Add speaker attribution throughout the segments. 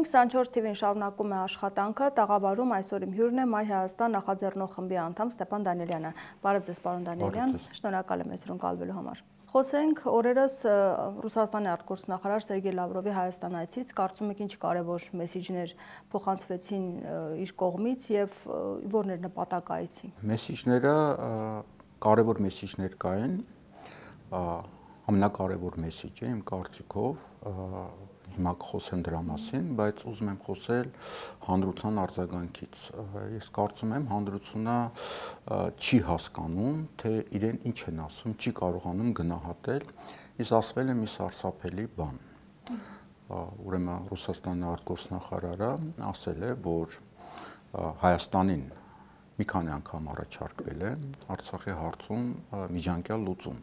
Speaker 1: Խոսենք 24 TV-ին շարունակում է աշխատանքը, տաղավարում այսօր իմ հյուրն է Մայ-Հայաստան նախաձեռնող խմբի անդամ Ստեփան Դանիելյանը։ Բարև ձեզ, պարոն Դանիելյան, շնորհակալ եմ մեզ հյուրն կալվելու համար։ Խոսենք օրերս Ռուսաստանի արտգործնախարար Սերգեյ Լավրովի Հայաստան այցից, կարծում եք ինչ կարևոր մեսիջներ փոխանցվեցին իր կողմից եւ որն էր նպատակը այցի։
Speaker 2: Մեսիջները կարևոր մեսիջներ կային, ամենակարևոր մեսիջը իմ կարծիքով հիմա կխոսեմ դրա մասին, բայց ուզում եմ խոսել հանրության արձագանքից։ Ես կարծում եմ հանրությունը չի հասկանում, թե իրեն ինչ են ասում, չի կարողանում գնահատել, իսկ ասվել է մի սարսափելի բան։ Ուրեմն Ռուսաստանի արտգործնախարարը ասել է, որ Հայաստանին մի քանի անգամ առաջարկվել է Արցախի հարցում միջանկյալ լուծում։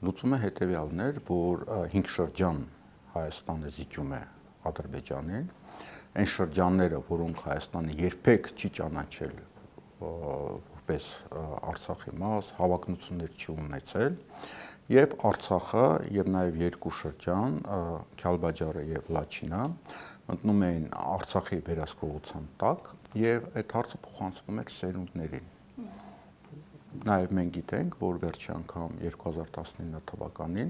Speaker 2: Լուծումը հետևյալն էր, որ 5 շրջան Հայաստանը զիջում է Ադրբեջանին, այն շրջանները, որոնք Հայաստանը երբեք չի ճանաչել որպես Արցախի մաս, հավակնություններ չի ունեցել, եւ Արցախը եւ նաեւ երկու շրջան, Քյալբաջարը եւ Լաչինը, մտնում էին Արցախի վերահսկողության տակ եւ այդ հարցը փոխանցվում էր սերունդներին։ Նաև մենք գիտենք, որ վերջի անգամ 2019 թվականին,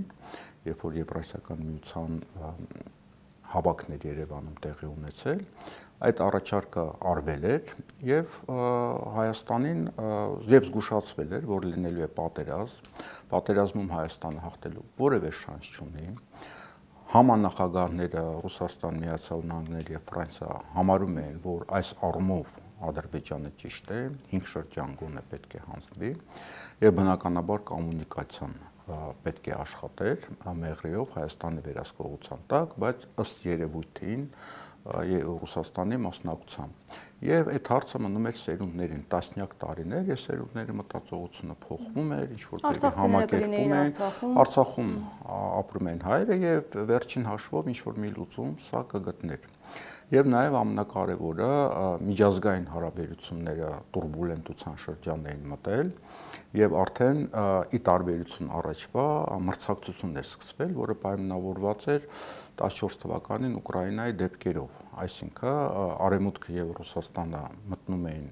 Speaker 2: երբ որ Եվրասիական միության հավաքներ Երևանում տեղի ունեցել, այդ առաջարկը արվել էր եւ Հայաստանին եւ զգուշացվել էր, որ լինելու է պատերազմում Հայաստանը հաղթելու որևէ շանս չունի։ Համանախագահները Ռուսաստան, Միացյալ Նահանգներ եւ Ֆրանսիա համարում են, որ այս առումով Ադրբեջանը ճիշտ է, 5 շրջան գոնե պետք է հանձնվի եւ բնականաբար կոմունիկացիան պետք է աշխատեր Մեղրիով Հայաստանի վերահսկողության տակ, բայց ըստ երևույթին Ռուսաստանի մասնակցությամբ։ Եւ այդ հարցը մնում էր սերունդներին տասնյակ տարիներ, եւ սերունդների մտածողությունը փոխվում էր, ինչ որ ձեւի համակերպում են, Արցախում ապրում են հայերը եւ վերջին հաշվով ինչ որ մի լուծում սա կգտներ։ Եվ նաև ամենակարևորը միջազգային հարաբերությունները տուրբուլենտության շրջան էին մտել եւ արդեն ի տարբերություն առաջվա մրցակցությունն էր սկսվել, որը պայմանավորված էր 14 թվականին Ուկրաինայի դեպքերով, այսինքն Արևմուտքը եւ Ռուսաստանը մտնում էին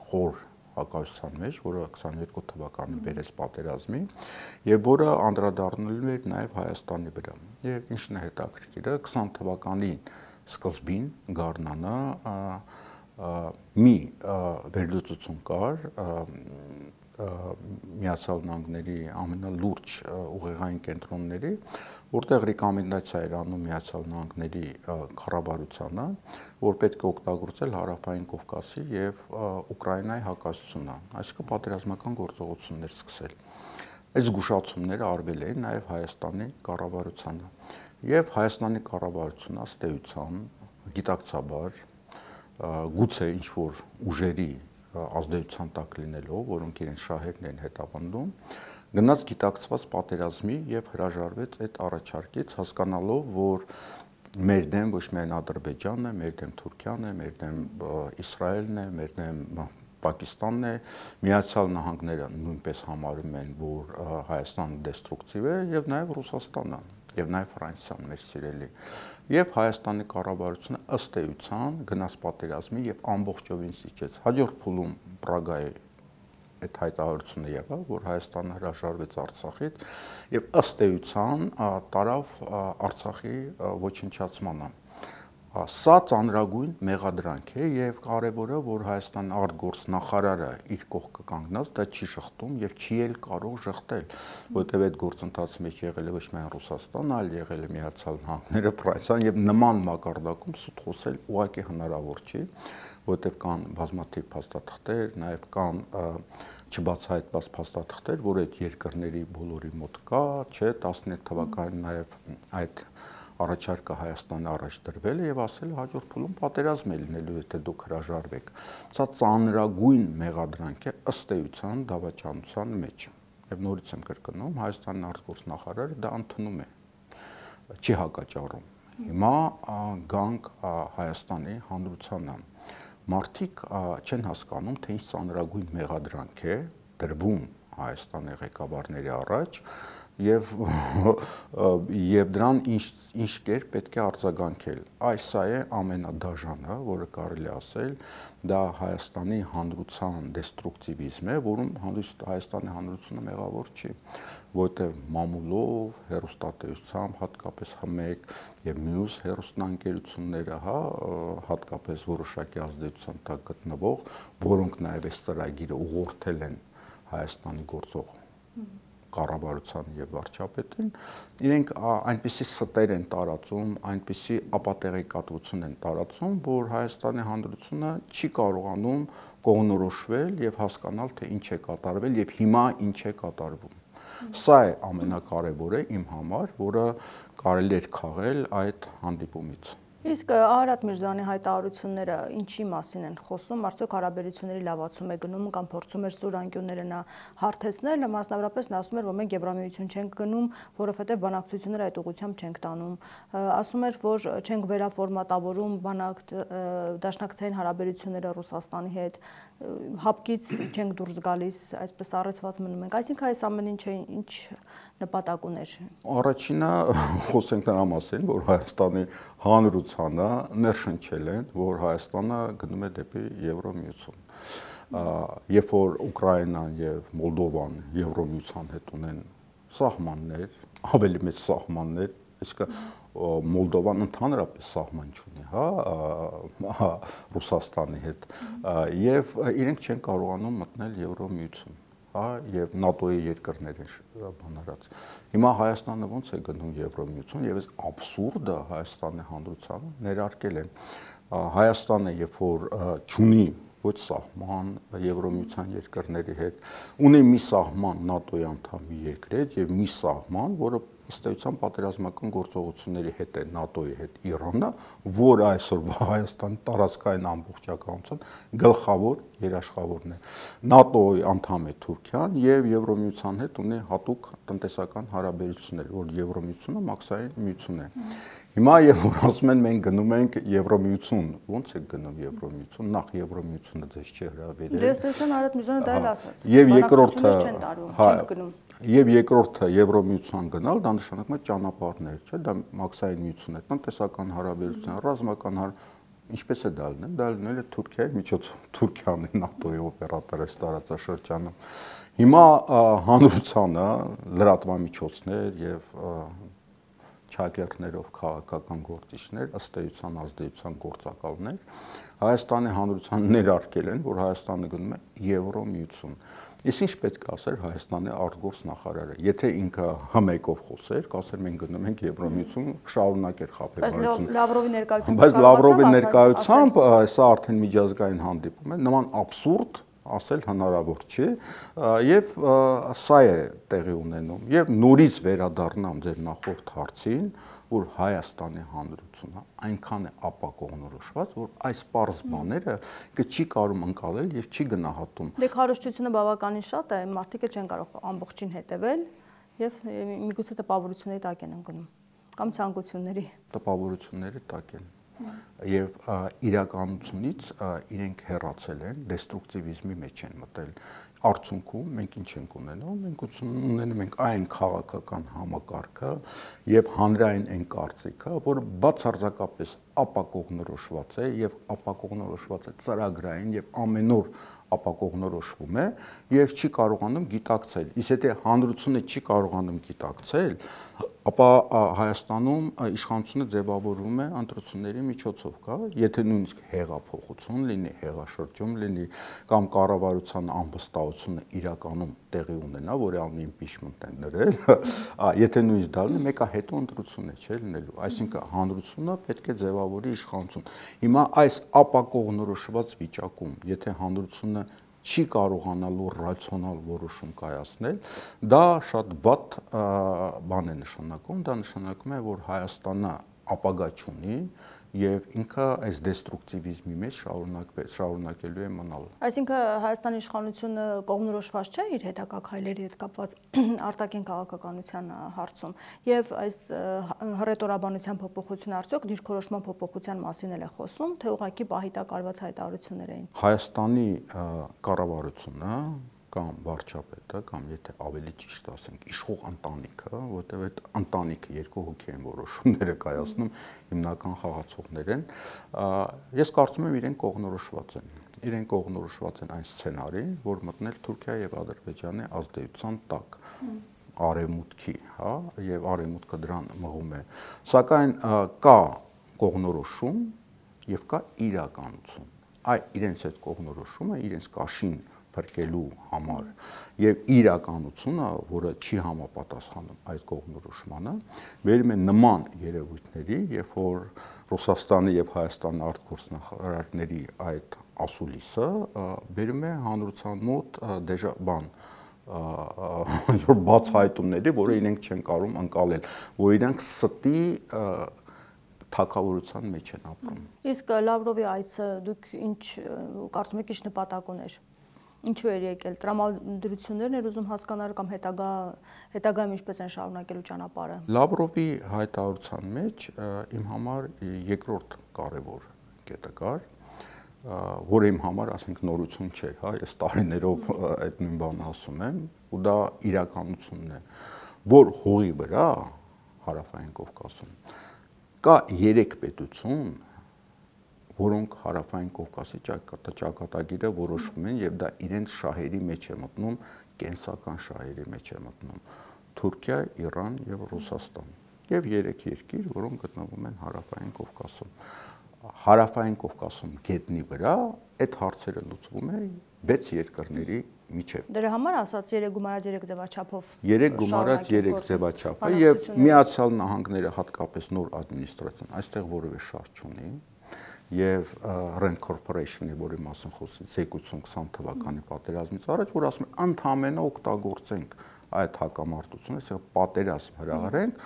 Speaker 2: խոր հակամարտության մեջ, որը 22 թվականին բերեց պատերազմի եւ որը անդրադառնալու էր նաեւ Հայաստանի վրա։ Եվ ինչն է հետաքրքիրը 20 թվականի սկզբին Գառնանը մի վերլուծություն կար Միացյալ Նահանգների ամենալուրջ ուղեղային կենտրոնների, որտեղ ռեկոմենդացիա էր անում Միացյալ Նահանգների կառավարությանը, որ պետք է օգտագործել Հարավային Կովկասի եւ Ուկրաինայի հակասությունը, այսինքն պատերազմական գործողություններ սկսել։ Այդ զգուշացումները արվել էին նաեւ Հայաստանի կառավարությանը։ Եվ Հայաստանի կառավարությունը ըստ էության գիտակցաբար գուցե ինչ որ ուժերի ազդեցության տակ լինելով, որոնք իրենց շահերն են հետապնդում, գնաց գիտակցված պատերազմի եւ հրաժարվեց այդ առաջարկից, հասկանալով, որ մեր դեմ ոչ միայն Ադրբեջանն է, մեր դեմ Թուրքիան է, մեր դեմ Իսրայելն է, մեր դեմ Պակիստանն է, Միացյալ Նահանգները նույնպես համարում են, որ Հայաստանը դեստրուկտիվ է եւ նաեւ Ռուսաստանը եւ նաեւ Ֆրանսիան մեր սիրելի եւ Հայաստանի կառավարությունը ըստ էության գնաց պատերազմի եւ ամբողջովին զիջեց հաջորդ փուլում Պրագայի այդ հայտարարությունը եղավ, որ Հայաստանը հրաժարվեց Արցախից եւ ըստ էության տարավ Արցախի ոչնչացմանը։ Սա ծանրագույն մեղադրանք է եւ կարեւորը, որ Հայաստանի արտգործնախարարը իր կողքը կանգնած դա չի շղթում եւ չի էլ կարող շղթել, որտեղ այդ գործընթացի մեջ եղել է ոչ միայն Ռուսաստանը, այլ եղել է Միացյալ Նահանգները, Ֆրանսիան եւ նման մակարդակում սուտ խոսել ուղղակի հնարավոր չի, որտեղ կան բազմաթիվ փաստաթղթեր, նաեւ կան չբացահայտված փաստաթղթեր, որ այդ երկրների բոլորի մոտ կա, չէ, 11 թվականին նաեւ այդ առաջարկը Հայաստանը առաջ դրվել է եւ ասել է հաջորդ փուլում պատերազմ է լինելու, եթե դուք հրաժարվեք։ Սա ծանրագույն մեղադրանք է ըստ էության դավաճանության մեջ։ Եվ նորից եմ կրկնում, Հայաստանի արտգործնախարարը դա ընդունում է, չի հակաճառում։ Հիմա գանք Հայաստանի հանրությանը։ Մարդիկ չեն հասկանում, թե ինչ ծանրագույն մեղադրանք է դրվում Հայաստանի ղեկավարների առաջ, եւ դրան ինչ կերպ պետք է արձագանքել։ Սա է ամենադաժանը, որը կարելի ասել, դա Հայաստանի հանրության դեստրուկտիվիզմ է, որում Հայաստանի հանրությունը մեղավոր չի, որտեղ մամուլով, հեռուստատեսությամբ, հատկապես ՀՄԵԿ եւ մյուս հեռուստաընկերությունները, հատկապես որոշակի ազդեցության տակ գտնվող, որոնք նաեւ այս ծրագիրը ուղղորդել են Հայաստանի գործող կառավարության եւ վարչապետին, իրենք այնպիսի ստեր են տարածում, այնպիսի ապատեղեկատվություն են տարածում, որ Հայաստանի հանրությունը չի կարողանում կողմնորոշվել եւ հասկանալ, թե ինչ է կատարվել եւ հիմա ինչ է կատարվում։ Սա է ամենակարևորը իմ համար, որը կարելի էր քաղել այդ հանդիպումից։
Speaker 1: Իսկ Արարատ Միրզոյանի հայտարարությունները ինչի մասին են խոսում, արդյոք հարաբերությունների լավացում է գնում կամ փորձում էր սուր անկյունները նա հարթեցնել, մասնավորապես նա ասում էր, որ մենք Եվրամիություն չենք գնում, որովհետև բանակցությունները այդ ուղղությամբ չենք տանում, ասում էր, որ չենք վերաֆորմատավորում դաշնակցային հարաբերությունները Ռուսաստանի հետ, հապկից չենք դուրս գալիս, այսպես առեցված մնում ենք, այսինքն այս ամեն ինչը ինչ նպատակ ուներ։
Speaker 2: Առաջինը խոսենք նրա մասին, որ Հայաստանի հանրությանը ներշնչել են, որ Հայաստանը գնում է դեպի Եվրոմիություն։ Երբ որ Ուկրաինան եւ Մոլդովան Եվրոմիության հետ ունեն սահմաններ, ավելի մեծ սահմաններ, այսինքն Մոլդովան ընդհանրապես սահման չունի, Ռուսաստանի հետ, եւ իրենք չեն կարողանում մտնել Եվրոմիություն, եւ ՆԱՏՕ-ի երկրներ են բանարած։ Հիմա Հայաստանը ոնց է գնում Եվրոմիություն եւ այս աբսուրդը Հայաստանի հանրությանը ներարկել են։ Հայաստանը երբ որ չունի ոչ սահման Եվրոմիության երկրների հետ, ունի մի սահման ՆԱՏՕ-ի անդամ երկրի հետ եւ մի սահման, որը ըստ էության պատերազմական գործողությունների հետ է ՆԱՏՕ-ի հետ Իրանը, որը այսօր Հայաստանի տարածքային ամբողջականության գլխավոր երաշխավորն է։ ՆԱՏՕ-ի անդամ է Թուրքիան եւ Եվրոմիության հետ ունի հատուկ տնտեսական հարաբերություններ, որ Եվրոմիությունը մաքսային միություն է։ Հիմա երբ որ ասում են մենք գնում ենք Եվրոմիություն, ո՞նց է գնում Եվրոմիություն, նախ Եվրոմիությունը ձեզ չի հրավիրել։
Speaker 1: Դեստրուկցիան Արարատ Միրզոյանը դա էլ ասաց։
Speaker 2: Եվ երկրորդը, եւ երկրորդը Եվրոմիության գնալ, դա նշանակում է ճանապարհներ, չէ՞, դա մաքսային միություն է, տնտեսական հարաբերություն, ռազմական ինչպես է դա լինել, դա լինել է Թուրքիայի միջոցով, Թուրքիան է ՆԱՏՕ-ի օպերատորը այս տարածաշրջանում։ Հիմա հանրությանը լրատվամիջոցներ եւ չակերտներով քաղաքական գործիչներ, ըստ էության ազդեցության գործակալներ Հայաստանի հանրության ներարկել են, որ Հայաստանը գնում է Եվրոմիություն։ Իսկ ինչ պետք է ասեր Հայաստանի արտգործ նախարարը, եթե ինքը ՀՄԵԿ-ով խոսեր, կասեր մենք գնում ենք Եվրոմիություն, շարունակեր խաբեբայությունը։ Բայց Լավրովի ներկայությամբ սա արդեն միջազգային հանդիպում է, նման աբսուրդ ասել հնարավոր չէ եւ սա է տեղի ունենում եւ նորից վերադառնամ ձեր նախորդ հարցին, որ Հայաստանի հանրությունը այնքան է ապակողնորոշված, որ այս պարզ բաները չի կարող ընկալել եւ չի գնահատում։
Speaker 1: Դե քարոզչությունը բավականին շատ է, մարդիկ չեն կարող ամբողջին հետևել եւ միգուցե տպավորությունների տակ են ընկնում կամ ցանկությունների։
Speaker 2: Տպավորությունների տակ են։ Եվ իրականությունից իրենք հեռացել են, դեստրուկտիվիզմի մեջ են մտել։ Արդյունքում մենք ինչ ենք ունենում, մենք ունենում ենք այն քաղաքական համակարգը եւ հանրային այն կարծիքը, որը բացարձակապես ապակողնորոշված է եւ ապակողնորոշված է ծրագրային եւ ամենօր ապակողնորոշվում է եւ չի կարողանում գիտակցել։ Իսկ եթե հանրությունը չի կարողանում գիտակցել, ապա Հայաստանում իշխանությունը ձևավորվում է ընտրությունների միջոցով, եթե նույնիսկ հեղափոխություն լինի, հեղաշրջում լինի կամ կառավարության անվստահությունը իրականում տեղի ունենա, որի անունը impeachment են դրել, եթե նույնիսկ դա լինի, մեկը հետո ընտրություն է, չէ՞ լինելու, այսինքն հանրությունը պետք է ձևավորի իշխանություն։ Հիմա այս ապակողնորոշված վիճակում, եթե հանրությունը չի կարողանալու ռացիոնալ որոշում կայացնել, դա շատ վատ բան է նշանակում, դա նշանակում է, որ Հայաստանը ապագա չունի եւ ինքը այս դեստրուկտիվիզմի մեջ շարունակելու է մնալ։
Speaker 1: Այսինքն Հայաստանի իշխանությունը կողմնորոշված չէ իր հետագա քայլերի հետ կապված արտաքին քաղաքականության հարցում եւ այս հռետորաբանության փոփոխությունը արդյոք դիրքորոշման փոփոխության մասին էլ է խոսում, թե ուղղակի պահիտակ արված հայտարարություններ էին։
Speaker 2: Հայաստանի կառավարությունը կամ վարչապետը, կամ եթե ավելի ճիշտ ասենք, իշխող ընտանիքը, որտեղ այդ ընտանիքը երկու հոգի են որոշումները կայացնում, հիմնական խաղացողներ են, ես կարծում եմ իրենք կողմնորոշված են։ Իրենք կողմնորոշված են այն սցենարին, որ մտնել Թուրքիայի եւ Ադրբեջանի ազդեցության տակ արևմուտքի, հա, եւ արևմուտքը դրան մղում է։ Սակայն կա կողմնորոշում եւ կա իրականություն։ Այ իրենց այդ կողմնորոշումը, իրենց կաշին փրկելու համար եւ իրականությունը, որը չի համապատասխանում այդ կողմնորոշմանը, վերում է նման երևույթների, երբ որ Ռուսաստանի եւ Հայաստանի արտգործնախարարների այդ ասուլիսը վերում է հանրության մոտ որ բացահայտումների, որը իրենք չեն կարող ընկալել, որ իրենք ստի թագավորության մեջ են ապրում։
Speaker 1: Իսկ Լավրովի այցը դուք ինչ կարծում եք ինչ նպատակ ուներ։ Ինչու էր եկել, տրամադրություններն էր ուզում հասկանալ կամ հետագայում ինչպես են շարունակելու ճանապարհը։
Speaker 2: Լավրովի հայտարարության մեջ իմ համար երկրորդ կարևոր կետը կար, որը իմ համար, ասենք, նորություն չէր, հա, ես տարիներով այդ նույն բանը ասում եմ, ու դա իրականությունն է, որ հողի վրա Հարավային Կովկասում կա 3 պետություն, որոնք Հարավային Կովկասի ճակատագիրը որոշվում են եւ դա իրենց շահերի մեջ է մտնում, կենսական շահերի մեջ է մտնում՝ Թուրքիա, Իրան եւ Ռուսաստան։ Եվ 3 երկիր, որոնք գտնվում են Հարավային Կովկասում։ Հարավային Կովկասում գետնի վրա այդ հարցերը լուծվում է 6 երկրների միջև։
Speaker 1: Դրա համար ասած 3 գումարած 3 ձևաչափով։
Speaker 2: 3 գումարած 3 ձևաչափը եւ Միացյալ Նահանգները հատկապես նոր ադմինիստրացիան այստեղ որևէ շարժ չունի։ Եվ Rand Corporation-ի, որի մասին խոսեցի, զեկուցում 20 թվականի պատերազմից առաջ, որ ասում է ընդհանրապես օգտագործենք այդ հակամարտությունը, այսինքն պատերազմ հրահրենք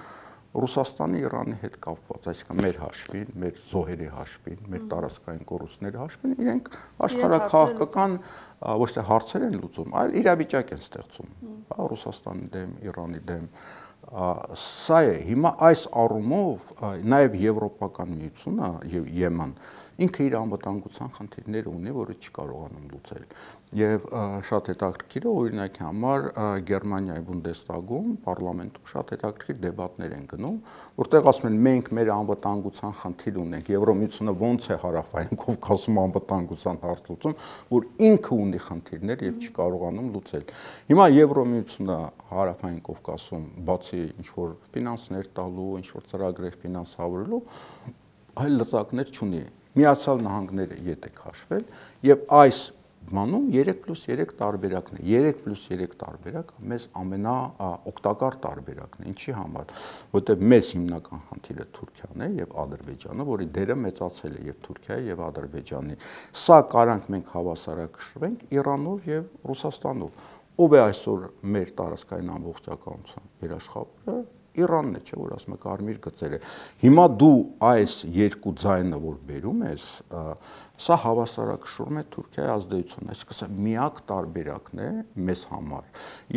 Speaker 2: Ռուսաստանի, Իրանի հետ կապված, այսինքն մեր հաշվին, մեր զոհերի հաշվին, մեր տարածքային կորուստների հաշվին, իրենք աշխարհաքաղաքական ոչ թե հարցեր են լուծում, այլ իրավիճակ են ստեղծում, հա, Ռուսաստանի դեմ, Իրանի դեմ։ Սա է, հիմա այս առումով նաև Եվրոպական միությունը եւ ԵՄ-ն ինքը իր անվտանգության խնդիրներ ունի, որը չի կարողանում լուծել։ Եվ շատ հետաքրքիր է, օրինակի համար Գերմանիայի Բունդեստագում, պարլամենտում շատ հետաքրքիր դեբատներ են գնում, որտեղ ասում են մենք մեր անվտանգության խնդիր ունենք, Եվրոմիությունը ոնց է Հարավային Կովկասում անվտանգության հարց լուծում, որ ինքը ունի խնդիրներ եւ չի կարողանում լուծել։ Հիմա Եվրոմիությունը Հարավային Կովկասում բացի ինչ որ ֆինանսներ տալու, ինչ որ ծրագրեր ֆինանսավորելու, այլ լծակներ չունի։ Միացյալ Նահանգները ետ է քաշվել եւ այս բանում 3+3 տարբերակն է։ 3+3 տարբերակը մեզ ամենաօգտակար տարբերակն է։ Ինչի համար, որտեղ մեզ հիմնական խնդիրը Թուրքիան է եւ Ադրբեջանը, որի դերը մեծացել է եւ Թուրքիայի եւ Ադրբեջանի։ Սա կարանք մենք հավասարակշռենք Իրանով եւ Ռուսաստանով։ Ով է այսօր մեր տարածքային ամբողջականության երաշխավորը։ Իրանն է, չէ, որ ասում է կարմիր գծերը։ Հիմա դու այս երկու ձայնը որ բերում ես, սա հավասարակշռում է Թուրքիայի ազդեցությունը, այսինքն սա միակ տարբերակն է մեզ համար։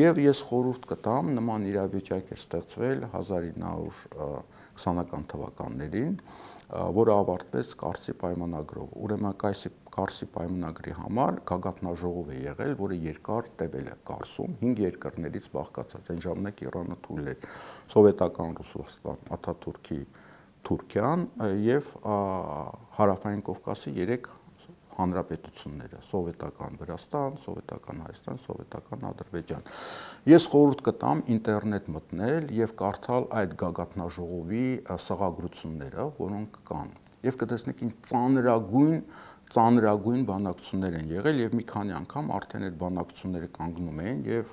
Speaker 2: Եվ ես խորհուրդ կտամ նման իրավիճակ էր ստեղծվել 1920-ական թվականներին, որը ավարտվեց Կարսի պայմանագրով։ Ուրեմն Կարսի պայմանագրի համար գագաթնաժողով է եղել, որը երկար տևել է Կարսում, 5 երկրներից բաղկացած, այն ժամանակ Իրանը թույլ էր, Սովետական Ռուսաստան, Աթաթուրքի Թուրքիան եւ Հարավային Կովկասի 3 հանրապետությունները՝ Սովետական Վրաստան, Սովետական Հայաստան, Սովետական Ադրբեջան։ Ես խորհուրդ կտամ ինտերնետ մտնել եւ կարդալ այդ գագաթնաժողովի սղագրությունները, որոնք կան։ Եվ կտեսնեք ինչ ծանրագույն բանակցություններ են եղել եւ մի քանի անգամ արդեն այդ բանակցությունները կանգնում էին եւ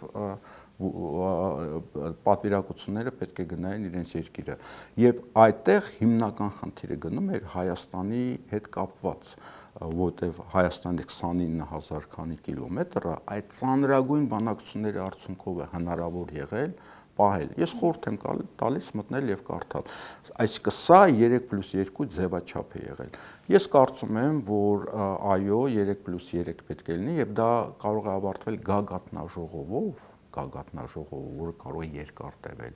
Speaker 2: պատվիրակությունները պետք է գնային իրենց երկիրը։ Եվ այդտեղ հիմնական խնդիրը գնում էր Հայաստանի հետ կապված, որտեղ Հայաստանի 29000 քանի կիլոմետրը այդ ծանրագույն բանակցությունների արդյունքով է հնարավոր եղել պահել։ Ես խորհուրդ եմ տալիս մտնել եւ կարդալ։ Այսինքն սա 3+2 ձևաչափ է եղել։ Ես կարծում եմ, որ այո, 3+3 պետք է լինի եւ դա կարող է ավարտվել գագաթնաժողովով, գագաթնաժողով, որը կարող է երկար տևել,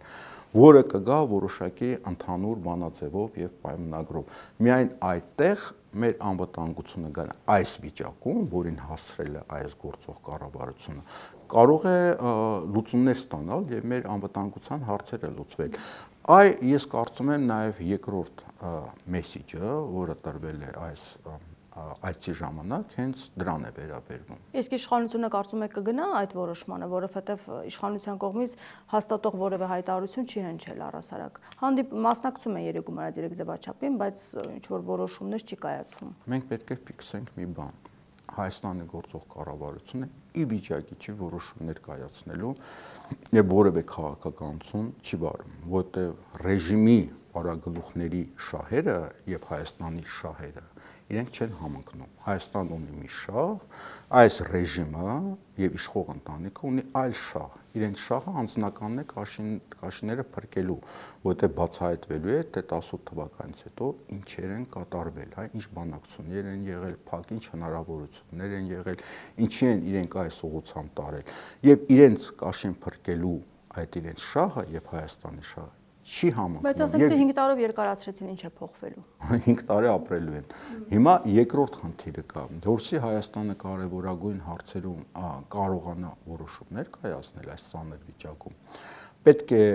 Speaker 2: որը կգա որոշակի ընդհանուր բանաձևով եւ պայմանագրով։ Միայն այդտեղ մեր անվտանգությունը գան այս վիճակում, որին հասցրել է այս գործող կառավարությունը, կարող է լուծումներ ստանալ եւ մեր անվտանգության հարցերը լուծվել։ Ես կարծում եմ նաեւ երկրորդ մեսիջը, որը տրվել է այցի ժամանակ, հենց դրան է վերաբերվում։
Speaker 1: Իսկ իշխանությունը կարծում եք կգնա այդ որոշմանը, որովհետև իշխանության կողմից հաստատող որևէ հայտարարություն չի հնչել առհասարակ։ Մասնակցում են երեգումարած ձևաչափին, բայց ինչ-որ որոշումներ չի կայացվում։
Speaker 2: Մենք պետք է ֆիքսենք մի բան. Հայաստանի գործող կառավարությունը ի վիճակի չի որոշումներ կայացնելու եւ որևէ քաղաքականություն չի վարում, որտեղ ռեժիմի պարագլուխների շահերը եւ Հայաստանի շահերը իրենք չեն համընկնում։ Հայաստան ունի մի շահ, այս ռեժիմը եւ իշխող ընտանիքը ունի այլ շահ։ Իրենց շահը անձնականն է կաշիները փրկելու, որտեղ բացահայտվելու է թե 18 թվականից հետո ինչեր են կատարվել, ինչ բանակցություններ են եղել, փակ ինչ հնարավորություններ են եղել, ինչի են իրենք այս ուղղությամբ տարել։ Եվ իրենց կաշին փրկելու այդ իրենց շահը եւ Հայաստանի շահը չի համընկնում։
Speaker 1: Բայց ասենք թե 5 տարով երկարացրեցին, ինչ է փոխվելու։
Speaker 2: 5 տարի ապրելու են։ Հիմա երկրորդ խնդիրը կա, որովհետեւ Հայաստանը կարևորագույն հարցերում կարողանա որոշումներ կայացնել այս ծանր վիճակում։ Պետք է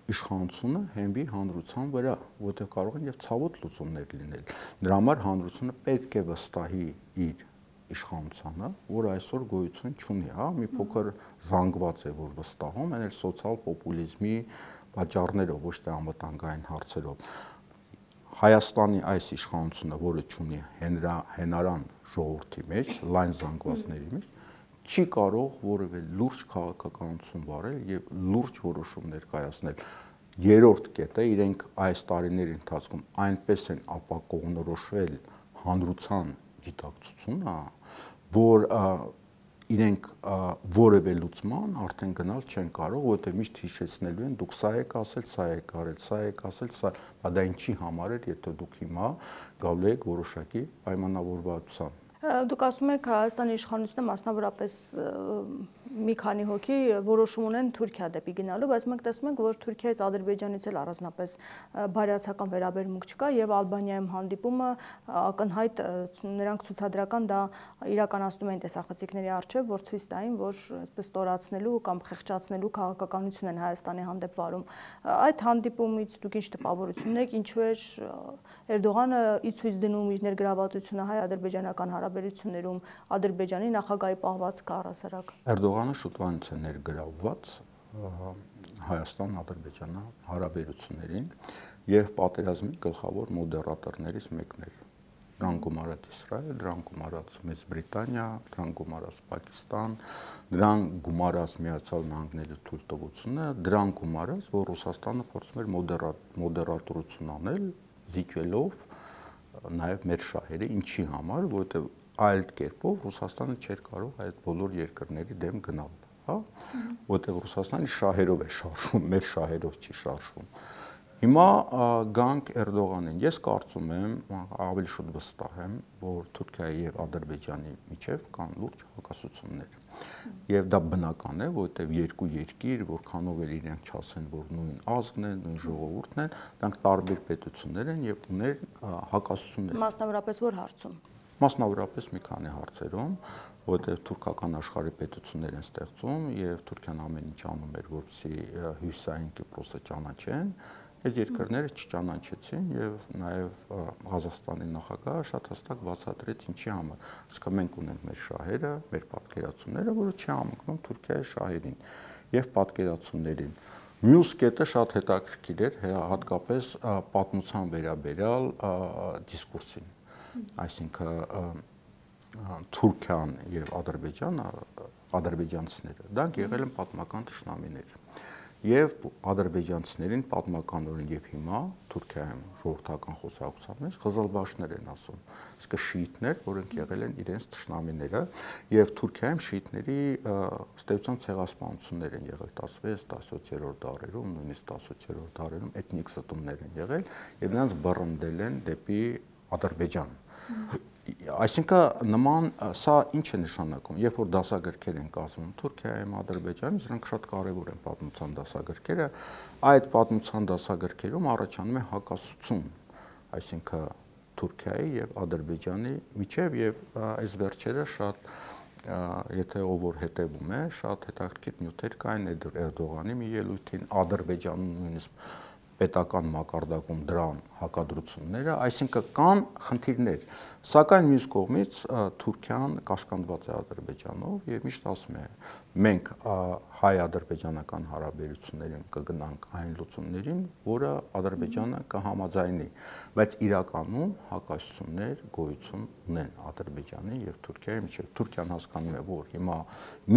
Speaker 2: իշխանությունը հենվի հանրության վրա, որտեղ կարող են եւ ցավոտ լուծումներ լինել։ Դրա համար հանրությունը պետք է վստահի իր իշխանությանը, որ այսօր գոյություն չունի, մի փոքր զանգված է, որ վստահում են սոցիալ պոպուլիզմի պատճառներով, ոչ թե անվտանգային հարցերով։ Հայաստանի այս իշխանությունը, որը ունի հենարան ժողովրդի մեջ, լայն զանգվածների մեջ, չի կարող որևէ լուրջ քաղաքականություն վարել եւ լուրջ որոշումներ կայացնել։ Երրորդ կետը իրենք այս տարիների ընթացքում այնպես են ապակողնորոշվել հանրության գիտակցությունը, որ իրենք որևէ լուծման արդեն գնալ չեն կարող, որովհետև միշտ հիշեցնելու են դուք սա եք ասել, սա եք արել, սա եք ասել, սա, դա ինչի համար էր, եթե դուք հիմա գալու եք որոշակի պայմանավորվածության։
Speaker 1: Դուք ասում եք Հայաստանի իշխանությունը մասնավորապես մի քանի հոգի որոշում ունեն Թուրքիա դեպի գնալու, բայց մենք տեսնում ենք, որ Թուրքիայից Ադրբեջանից էլ առանձնապես բարյացակամ վերաբերմունք չկա եւ Ալբանիայում հանդիպումը ակնհայտ նրանք ցուցադրական դա իրականացնում են տեսախցիկների առջև, որ ցույց տային, որ այսպես ստորացնելու կամ խեղճացնելու քաղաքականություն են Հայաստանի հանդեպ վարում։ Այդ հանդիպումից դուք ինչ տպավորություն եք, ինչու է Էրդողանը ի ցույց դնում իր ներգրավվածությունը հայ-ադրբեջանական հարաբերություններում, Ադրբեջանի նախագահի պահվածքը առհասարակ։
Speaker 2: Էրդողանը շուտվանից է ներգրավված Հայաստան-Ադրբեջան հարաբերություններին եւ պատերազմի գլխավոր մոդերատորներից մեկն էր։ Դրան գումարած Իսրայել, դրան գումարած Մեծ Բրիտանիա, դրան գումարած Պակիստան, դրան գումարած Միացյալ Նահանգների թույլտվությունը, դրան գումարած, որ Ռուսաստանը փորձում էր մոդերատորություն անել, զիջելով նաեւ մեր շահերը, ինչի համար, որովհետեւ այլ կերպով Ռուսաստանը չէր կարող այդ բոլոր երկրների դեմ գնալ, որտեղ Ռուսաստանի շահերով է շարժվում, մեր շահերով չի շարժվում։ Հիմա գանք Էրդողանին։ Ես կարծում եմ, ավելի շուտ վստահ եմ, որ Թուրքիայի եւ Ադրբեջանի միջև կան լուրջ հակասություններ։ Եվ դա բնական է, որովհետեւ երկու երկիր, որքանով էլ իրենք չասեն, որ նույն ազգն են, նույն ժողովուրդն են, դրանք տարբեր պետություններ են եւ ունեն հակասություններ։
Speaker 1: Մասնավորապես որ հարցում։
Speaker 2: Մասնավորապես մի քանի հարցերում, որտեղ թուրքական աշխարհի պետություններ են ստեղծում եւ Թուրքիան ամեն ինչ անում էր, որպեսզի հյուսային Կիպրոսը ճանաչեն, այդ երկրները չճանաչեցին եւ նաեւ Ղազախստանի նախագահը շատ հստակ բացատրեց ինչի համար։ Այսինքն մենք ունենք մեր շահերը, մեր պատկերացումները, որը չի համընկնում Թուրքիայի շահերին եւ պատկերացումներին։ Մյուս կետը շատ հետաքրքիր էր, հատկապես պատմության վերաբերյալ դիսկուրսին։ Այսինքն Թուրքիան եւ Ադրբեջանը, ադրբեջանցիները, դա եղել են պատմական թշնամիներ։ Եվ ադրբեջանցիներին պատմականորեն եւ հիմա Թուրքիայում ժողովրդական խոսակցության մեջ Ղզալբաշներ են ասում, իսկ շիիտներ, որոնք եղել են իրենց թշնամիները, եւ Թուրքիայում շիիտների ստեղծան ցեղասպանություններ են եղել 16-17-րդ դարերում, նույնիսկ 18-րդ դարերում էթնիկ զտումներ են եղել եւ նրանց բռնդել են դեպի Ադրբեջան։ Այսինքն նման սա ինչ է նշանակում, երբ որ դասագրքեր են կազմում Թուրքիայում, Ադրբեջանում, սրանք շատ կարևոր են պատմության դասագրքերը, այդ պատմության դասագրքերում առաջանում է հակասություն, այսինքն Թուրքիայի եւ Ադրբեջանի միջև եւ այս վերջերը շատ եթե ով որ հետևում է, շատ հետաքրքիր նյութեր կային Էրդողանի մի ելույթին, Ադրբեջանում նույնիսկ պետական մակարդակում դրան հակադրությունները, այսինքն կան խնդիրներ, սակայն մյուս կողմից Թուրքիան կաշկանդված է Ադրբեջանով եւ միշտ ասում է մենք հայ-ադրբեջանական հարաբերություններին կգնանք այն լուծումներին, որը Ադրբեջանը կհամաձայնի, բայց իրականում հակասություններ գոյություն ունեն Ադրբեջանի եւ Թուրքիայի միջեւ։ Թուրքիան հասկանում է, որ հիմա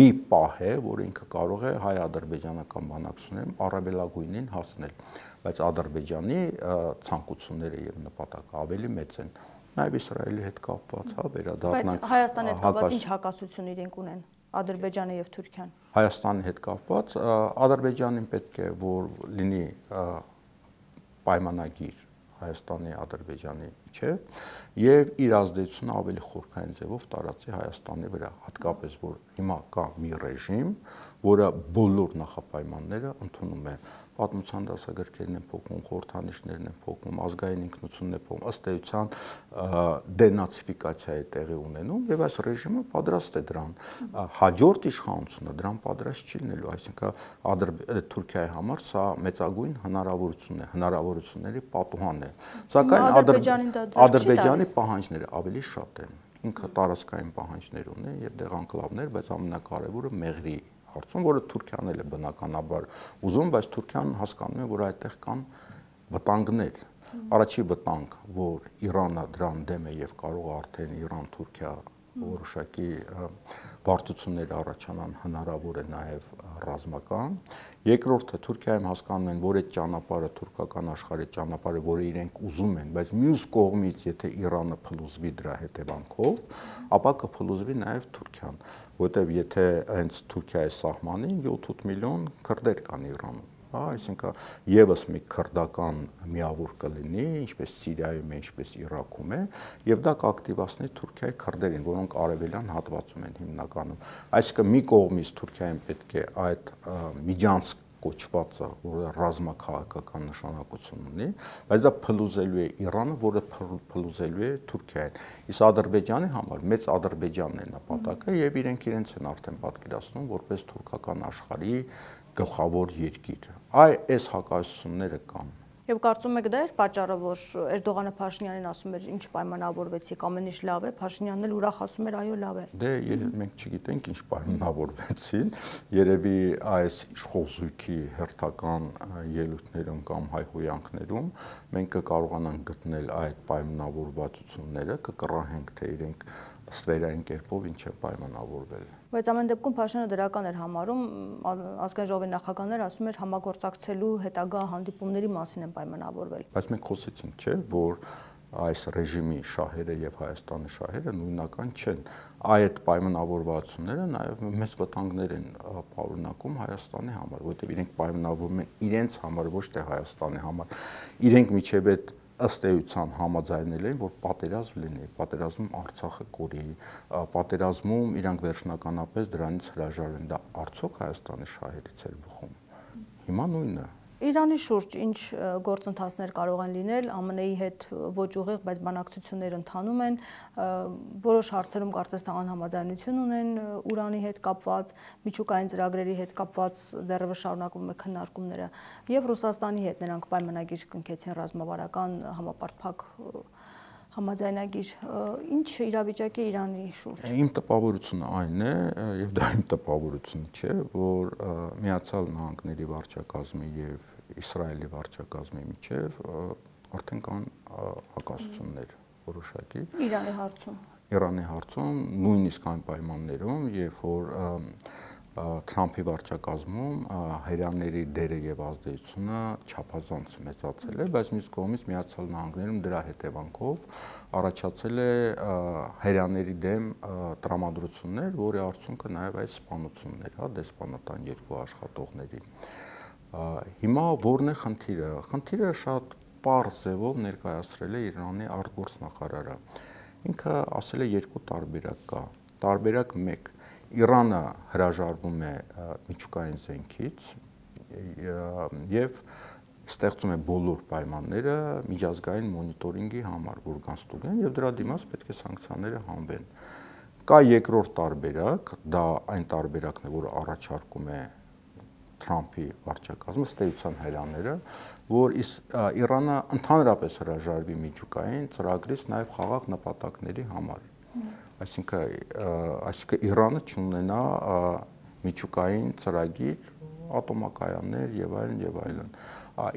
Speaker 2: մի պահ է, որ ինքը կարող է հայ-ադրբեջանական բանակցություններում առավելագույնին հասնել, բայց Ադրբեջանի ցանկությունները եւ նպատակը ավելի մեծ են։ Նաեւ Իսրայելի հետ կապված, վերադառնանք։
Speaker 1: Բայց Հայաստանի հետ կապված ինչ հակասություն իրենք ունեն Ադրբեջանը եւ Թուրքիան։
Speaker 2: Հայաստանի հետ կապված Ադրբեջանին պետք է որ լինի պայմանագիր Հայաստանի Ադրբեջանի միջև եւ իր ազդեցությունը ավելի խորքային ձևով տարածի Հայաստանի վրա, հատկապես որ հիմա կա մի ռեժիմ, որը բոլոր նախապայմանները ընդունում է, պատմության դասագրքերն են փոխում, խորհրդանիշներն են փոխում, ազգային ինքնությունն է փոխում, ըստ էության դենացիֆիկացիա է տեղի ունենում եւ այս ռեժիմը պատրաստ է դրան, հաջորդ իշխանությունը դրան պատրաստ չի լինելու, այսինքն Թուրքիայի համար սա մեծագույն հնարավորություն է, հնարավորությունների պատուհան է, սակայն Ադրբեջանի պահանջները ավելի շատ են, ինքը տարածքային պահանջներ ունի եւ դեղանկլավներ, բայց ամենակարևորը մեղրի հարցում, որը Թուրքիան էլ է բնականաբար ուզում, բայց Թուրքիան հասկանում է, որ այդտեղ կան վտանգներ։ Առաջի վտանգ, որ Իրանը դրան դեմ է եւ կարող է արդեն Իրան-Թուրքիա որոշակի բարդություններ առաջանան, հնարավոր է նաեւ ռազմական։ Երկրորդը Թուրքիայում հասկանում են, որ այդ ճանապարհը թուրքական աշխարհի ճանապարհը, որը իրենք ուզում են, բայց մյուս կողմից, եթե Իրանը փլուզվի դրա հետևանքով, ապա կփլուզվի նաեւ Թուրքիան, որտեւ եթե հենց Թուրքիայի սահմանին 7-8 միլիոն քրդեր կան Իրանում, այսինքն եւս մի քրդական միավոր կլինի, ինչպես Սիրիայում է, ինչպես Իրաքում է, եւ դա կակտիվացնի Թուրքիայի քրդերին, որոնք արևելյան հատվածում են հիմնականում։ Այսինքն մի կողմից Թուրքիային պետք է այդ միջանցք կոչվածը, որը ռազմաքաղաքական նշանակություն ունի, բայց դա փլուզելու է Իրանը, որը փլուզելու է Թուրքիային։ Իսկ Ադրբեջանի համար մեծ Ադրբեջանն է նպատակը եւ իրենց են արդեն պատկերացնում որպես թուրքական աշխարհի գլխավոր երկիր։ Այս հակասությունները կան։
Speaker 1: Եվ կարծում եք դա էր պատճառը, որ Էրդողանը Փաշինյանին ասում էր, ինչ պայմանավորվեցիք, ամեն ինչ լավ է, Փաշինյանն էլ ուրախ ասում էր, այո, լավ է։
Speaker 2: Դե մենք չգիտենք ինչ պայմանավորվեցին, երևի այս իշխող զույգի հերթական ելույթներում կամ հայհոյանքներում մենք կկարողանանք գտնել այդ պայմանավորվածությունները, կկռահենք, թե իրենք ստվերային կերպով ինչ են պայմանավորվել։
Speaker 1: Բայց ամեն դեպքում Փաշինյանը դրական էր համարում, ազգային ժողովի նախագահներ ասում էր համագործակցելու հետագա հանդիպումների մասին են պայմանավորվել։
Speaker 2: Բայց մենք խոսեցինք, չէ, որ այս ռեժիմի շահերը եւ Հայաստանի շահերը նույնական չեն։ Այդ պայմանավորվածությունները նաեւ մեծ վտանգներ են պարունակում Հայաստանի համար, որովհետեւ իրենք պայմանավորվում են իրենց համար, ոչ թե Հայաստանի համար։ Իրենք միջև այդ ըստ էության համաձայնել են, որ պատերազմ լինի, պատերազմում Արցախը կորի, պատերազմում իրանք վերջնականապես դրանից հրաժարվեն, դա արդյոք Հայաստանի շահերից էր բխում։ Հիմա նույնը։
Speaker 1: Իրանի շուրջ ինչ գործընթացներ կարող են լինել, ԱՄՆ-ի հետ ոչ ուղիղ, բայց բանակցություններ ընթանում են, որոշ հարցերում կարծես թե անհամաձայնություն ունեն Ուրանի հետ կապված, միջուկային ծրագրերի հետ կապված դեռևս շարունակվում է քննարկումները, եւ Ռուսաստանի հետ նրանք պայմանագիր կնքեցին ռազմավարական համապարփակ համաձայնագիր, ինչ իրավիճակ է Իրանի շուրջ։
Speaker 2: Իմ տպավորությունը այն է, եւ դա իմ տպավորությունը չէ, որ Միացյալ Նահանգների վարչակազմի եւ Իսրայելի վարչակազմի միջև արդեն կան հակասություններ որոշակի Իրանի հարցում, նույնիսկ այն պայմաններում, երբ որ Թրամփի վարչակազմում հայրենների դերը եւ ազդեցությունը չափազանց մեծացել է, բայց մյուս կողմից Միացյալ Նահանգներում դրա հետևանքով առաջացել է հայրենների դեմ տրամադրություններ, որի արդյունքը նաեւ այս սպանություններ, դեսպանատան երկու աշխատողների։ Հիմա որն է խնդիրը։ Խնդիրը շատ պարզ ձևով ներկայացրել է Իրանի արտգործնախարարը։ ինքը ասել է երկու տարբերակ կա։ Տարբերակ 1. Իրանը հրաժարվում է միջուկային զենքից եւ ստեղծում է բոլոր պայմանները միջազգային մոնիտորինգի համար, որ կան ստուգեն եւ դրա դիմաց պետք է սանկցիաները հանվեն։ Կա երկրորդ տարբերակ, դա այն տարբերակն է, որը առաջարկում է Թրամփի վարչակազմը, ստեյության հրաները, որ Իրանը ընդհանրապես հրաժարվի միջուկային ծրագրից նաեւ խաղաղ նպատակների համար։ Այսինքն Իրանը չունենա միջուկային ծրագիր, ատոմակայաններ եւ այլն եւ այլն։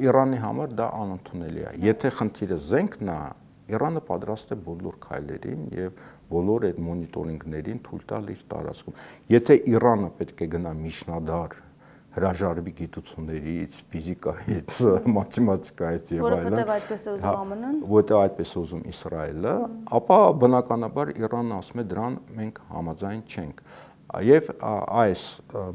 Speaker 2: Իրանի համար դա անընդունելի է։ Եթե խնդիրը զենքն է, Իրանը պատրաստ է բոլոր քայլերին եւ բոլոր այդ մոնիտորինգներին թույլ տալ իր տարածքում։ Եթե Իրանը պետք է գնա միջնադար հրաժարվի գիտություններից, ֆիզիկայից, մաթեմատիկայից եւ այլն, որտեղ այդպես է ուզում Իսրայելը, ապա բնականաբար Իրանը ասում է դրան մենք համաձայն չենք։ Եվ այս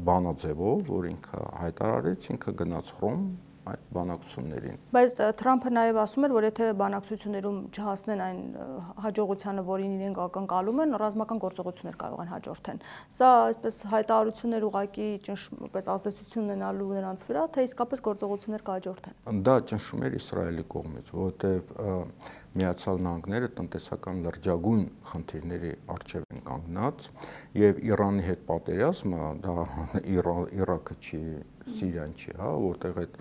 Speaker 2: բանաձևով, որ ինքը հայտարարեց, ինքը գնաց Հռոմ այդ բանակցություններին։
Speaker 1: Բայց Թրամփը նաև ասում էր, որ եթե բանակցություններում չհասնեն այն հաջողությանը, որին իրենք ակնկալում են, ռազմական գործողություններ կարող են հաջորդեն։ Սա այսպես հայտարարություններ ուղղակի ճնշումպես ազդեցություն ունենալու նրանց վրա, թե իսկապես գործողություններ կհաջորդեն։
Speaker 2: Դա ճնշում էր Իսրայելի կողմից, որովհետև Միացյալ Նահանգները տնտեսական լրջագույն խնդիրների առջև են կանգնած եւ Իրանի հետ պատերազմը դա Իրաքը չի, Սիրիան չի, որտեղ այդ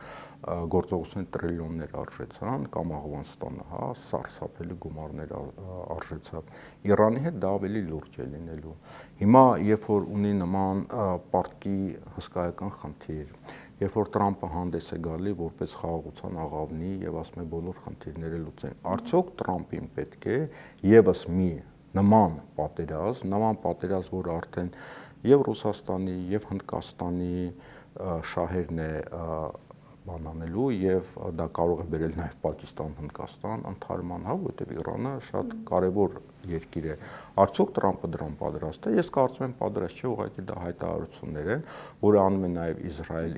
Speaker 2: գործողությունները տրիլիոններ արժեցան, կամ Աֆղանստանը, սարսափելի գումարներ արժեցավ։ Իրանի հետ դա ավելի լուրջ է լինելու։ Հիմա երբ որ ունի նման պարտքի հսկայական խնդիր, երբ որ Թրամփը հանդես է գալի որպես խաղաղության աղավնի եւ ասում է բոլոր խնդիրները լուծեն, արդյոք Թրամփին պետք է եւս մի նման պատերազմ, որ արդեն եւ Ռուսաստանի եւ Հնդկաստանի շահերն է բանանելու եւ դա կարող է բերել նաեւ Պակիստան, Հնդկաստան ընդհանրման, որովհետեւ Իրանը շատ կարեւոր երկիր է։ Արդյոք Թրամփը դրան պատրաստ է։ Ես կարծում եմ պատրաստ չէ, ուղղակի դա հայտարարություններ են, որը անում է նաեւ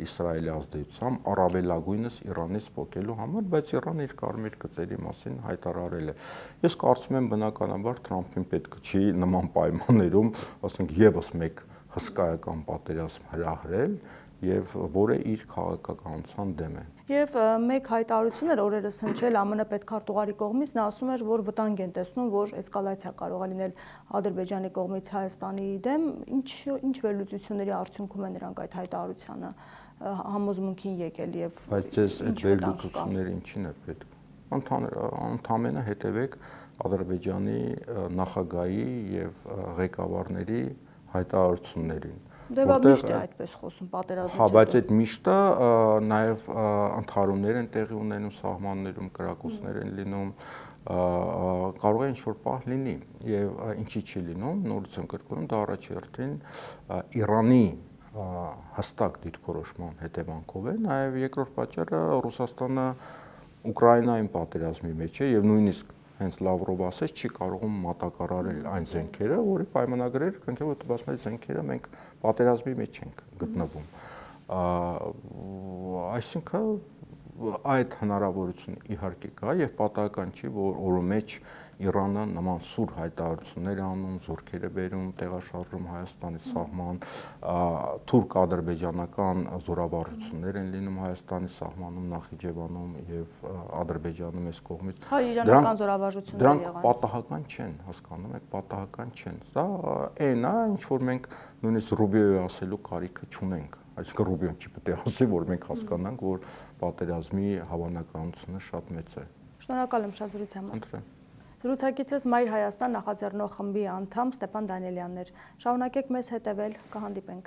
Speaker 2: Իսրայելի ազդեցությամբ առավելագույնս Իրանից փոխելու համար, բայց Իրանը իր կարմիր գծերի մասին հայտարարել է։ Ես կարծում եմ բնականաբար Թրամփին պետք չի նման պայմաններում, ասենք եւս մեկ հսկայական պատերազմ հրահրել եւ որը իր քաղաքականության դեմ է։
Speaker 1: Եվ մեկ հայտարարություն էր օրերս հնչել ԱՄՆ պետքարտուղարի կողմից, նա ասում էր, որ վտանգ են տեսնում, որ էսկալացիա կարող է լինել Ադրբեջանի կողմից Հայաստանի դեմ, ինչ վերլուծությունների արդյունքում է նրանք այդ հայտարարությանը համոզմունքին եկել եւ
Speaker 2: բայց այս այդ վերլուծությունները ինչին է պետք։ Ընդհանրապես հետևեք Ադրբեջանի նախագահի եւ ղեկավարների հայտարարություններին։
Speaker 1: Դե միշտ է այդպես խոսում պատերազմից։
Speaker 2: Բայց այդ միշտը նաև ընդհարումներ են տեղի ունենում սահմաններում, կրակոցներ են լինում, կարող է ինչ-որ պահ լինի եւ ինչի չի լինում, նորից եմ կրկնում, դա առաջերտին Իրանի հստակ դիրքորոշման հետևանքով է, նաև երկրորդ պատճառը Ռուսաստանը Ուկրաինային պատերազմի մեջ է եւ նույնիսկ հենց Լավրովը ասեց, չի կարողում մատակարարել այն զենքերը, որի պայմանագրեր կնքել, որ ասում է զենքերը մենք պատերազմի մեջ ենք գտնվում։ Այսինքն այդ հնարավորությունը իհարկե կա եւ պատահական չի, որ օրը մեջ Իրանը նման սուր հայտարարություններ անում, զորքեր է բերում, տեղաշարժում Հայաստանի սահման, թուրք-ադրբեջանական զորավարժություններ են լինում Հայաստանի սահմանում, Նախիջևանում եւ Ադրբեջանում այս կողմից։
Speaker 1: Իրանական զորավարժություններ եղան։
Speaker 2: Դրանք պատահական չեն, հասկանում եք, պատահական չեն։ Դա այն է, ինչ որ մենք նույնիսկ Ռուբիոյի ասելու կարիքը չունենք։ Այսինքն Ռուբիոն չի պետք է ասի, որ մենք հասկանանք, որ պատերազմի հավանականությունը շատ մեծ է։
Speaker 1: Շնորհակալ եմ շատ զրույցի համար։
Speaker 2: Խնդրեմ։
Speaker 1: Զրուցակիցս Մայր Հայաստան նախաձեռնող խմբի անդամ Ստեփան Դանիելյանն էր։ Շարունակեք մեզ հետևել, կհանդիպենք։